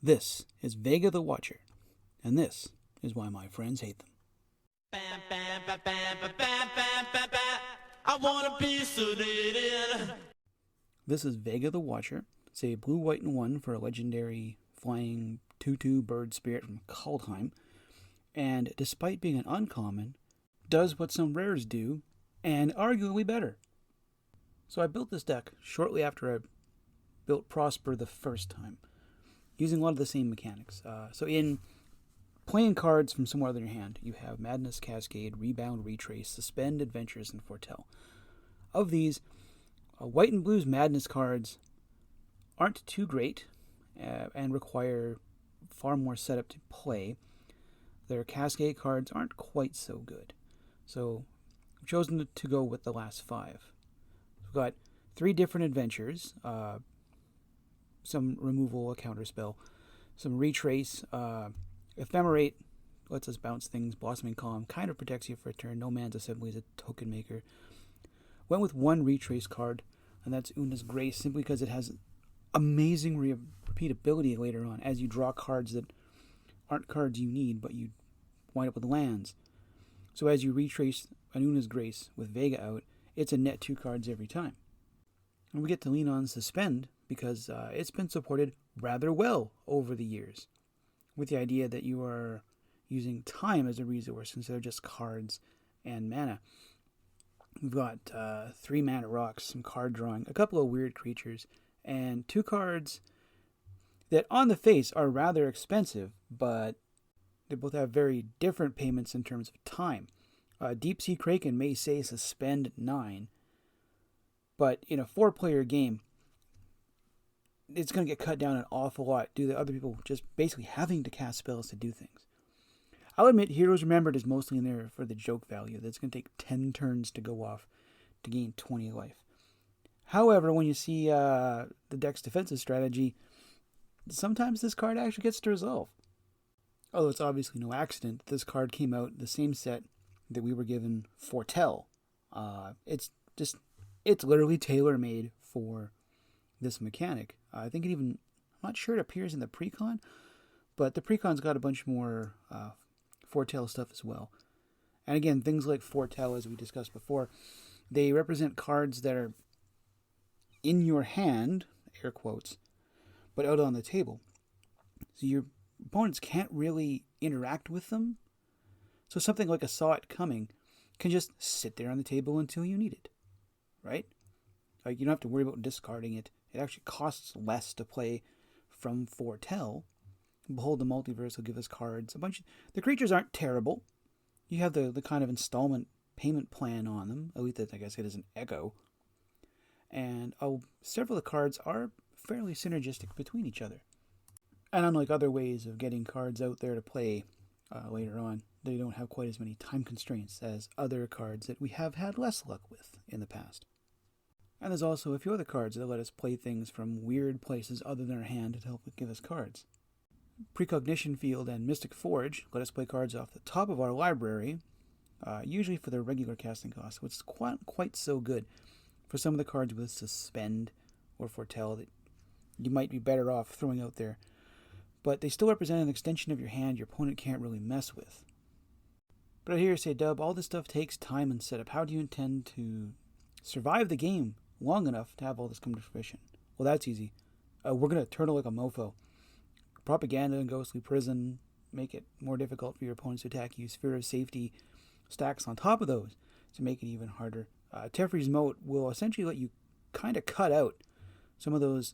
This is Vega the Watcher, and this is why my friends hate them. I wanna be sedated. This is Vega the Watcher. It's a blue, white, and 1 for a legendary flying 2/2 bird spirit from Kaldheim. And despite being an uncommon, does what some rares do, and arguably better. So I built this deck shortly after I built Prosper the first time, using a lot of the same mechanics. So in playing cards from somewhere other in your hand, you have Madness, Cascade, Rebound, Retrace, Suspend, Adventures, and Foretell. Of these, white and blue's Madness cards aren't too great and require far more setup to play. Their Cascade cards aren't quite so good. So I've chosen to go with the last 5. We've got 3 different adventures, some removal, a counterspell, some retrace, ephemerate, lets us bounce things, blossoming calm, kind of protects you for a turn, no man's assembly is a token maker. Went with 1 retrace card, and that's Una's Grace, simply because it has amazing repeatability later on, as you draw cards that aren't cards you need, but you wind up with lands. So as you retrace an Una's Grace with Vega out, it's a net 2 cards every time. And we get to lean on Suspend, because it's been supported rather well over the years, with the idea that you are using time as a resource instead of just cards and mana. We've got 3 mana rocks, some card drawing, a couple of weird creatures, and 2 cards that on the face are rather expensive, but they both have very different payments in terms of time. Deep Sea Kraken may say Suspend 9, but in a 4-player game, it's going to get cut down an awful lot due to other people just basically having to cast spells to do things. I'll admit, Heroes Remembered is mostly in there for the joke value. That's going to take 10 turns to go off to gain 20 life. However, when you see the deck's defensive strategy, sometimes this card actually gets to resolve. Although it's obviously no accident, this card came out in the same set that we were given Foretell. It's literally tailor-made for this mechanic. I think I'm not sure it appears in the precon, but the precon's got a bunch more Foretell stuff as well. And again, things like Foretell, as we discussed before, they represent cards that are in your hand, air quotes, but out on the table. So your opponents can't really interact with them. So something like a Saw It Coming can just sit there on the table until you need it, right? Like, you don't have to worry about discarding it. It actually costs less to play from Foretell. Behold the Multiverse will give us cards. The creatures aren't terrible. You have the kind of installment payment plan on them. At least, I guess it is an Echo. And several of the cards are fairly synergistic between each other. And unlike other ways of getting cards out there to play later on, they don't have quite as many time constraints as other cards that we have had less luck with in the past. And there's also a few other cards that let us play things from weird places other than our hand to help give us cards. Precognition Field and Mystic Forge let us play cards off the top of our library, usually for their regular casting cost, which is quite so good for some of the cards with Suspend or Foretell that you might be better off throwing out there. But they still represent an extension of your hand your opponent can't really mess with. But I hear you say, Dub, all this stuff takes time and setup. How do you intend to survive the game long enough to have all this come to fruition? Well, that's easy. We're going to turtle like a mofo. Propaganda and Ghostly Prison make it more difficult for your opponents to attack you. Sphere of Safety stacks on top of those to make it even harder. Teferi's Moat will essentially let you kind of cut out some of those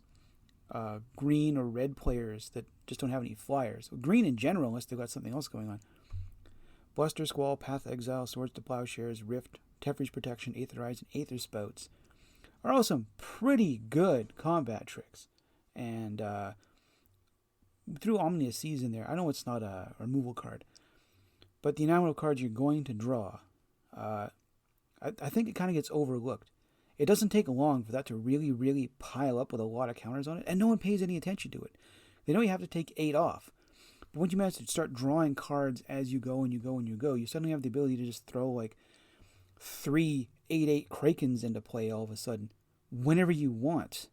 green or red players that just don't have any flyers. Green in general, unless they've got something else going on. Bluster Squall, Path Exile, Swords to Plowshares, Rift, Teferi's Protection, Aetherize, and Aether Spouts are all some pretty good combat tricks. And threw Omnia Seas in there. I know it's not a removal card, but the enamel cards you're going to draw, I think it kind of gets overlooked. It doesn't take long for that to really, really pile up with a lot of counters on it, and no one pays any attention to it. They know you have to take 8 off, but once you manage to start drawing cards as you go and you go and you go, you suddenly have the ability to just throw like 3 8/8 Krakens into play all of a sudden, whenever you want.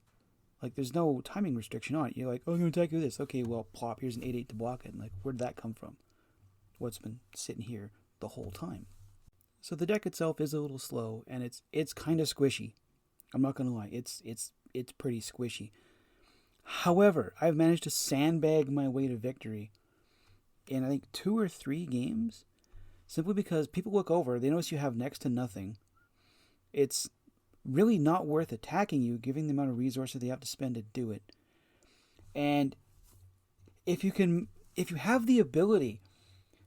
Like, there's no timing restriction on it. You're like, oh, I'm going to attack you with this. Okay, well, plop, here's an 8/8 to block it. And like, where did that come from? What's been sitting here the whole time? So the deck itself is a little slow, and it's kind of squishy. I'm not going to lie. It's pretty squishy. However, I've managed to sandbag my way to victory in, I think, 2 or 3 games, simply because people look over, they notice you have next to nothing. It's really not worth attacking you, given the amount of resources they have to spend to do it. And if you have the ability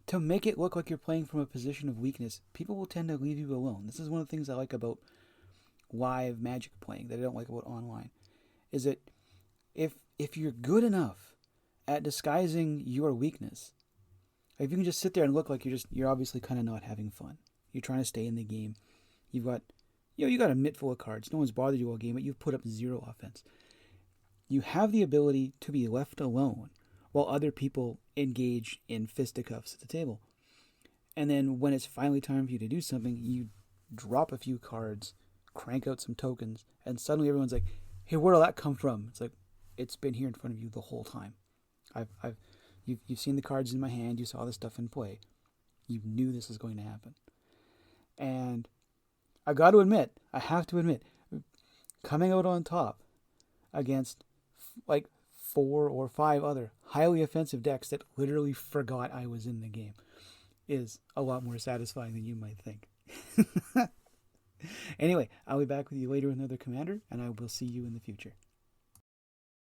to make it look like you're playing from a position of weakness, people will tend to leave you alone. This is one of the things I like about live Magic playing that I don't like about online, is that if you're good enough at disguising your weakness, if you can just sit there and look like you're obviously kind of not having fun, you're trying to stay in the game, you got a mitt full of cards, no one's bothered you all game, but you've put up 0 offense. You have the ability to be left alone while other people engage in fisticuffs at the table. And then when it's finally time for you to do something, you drop a few cards, crank out some tokens, and suddenly everyone's like, hey, where did that come from? It's like, it's been here in front of you the whole time. You've seen the cards in my hand, you saw the stuff in play. You knew this was going to happen. And I have to admit, coming out on top against like 4 or 5 other highly offensive decks that literally forgot I was in the game is a lot more satisfying than you might think. Anyway, I'll be back with you later with another commander, and I will see you in the future.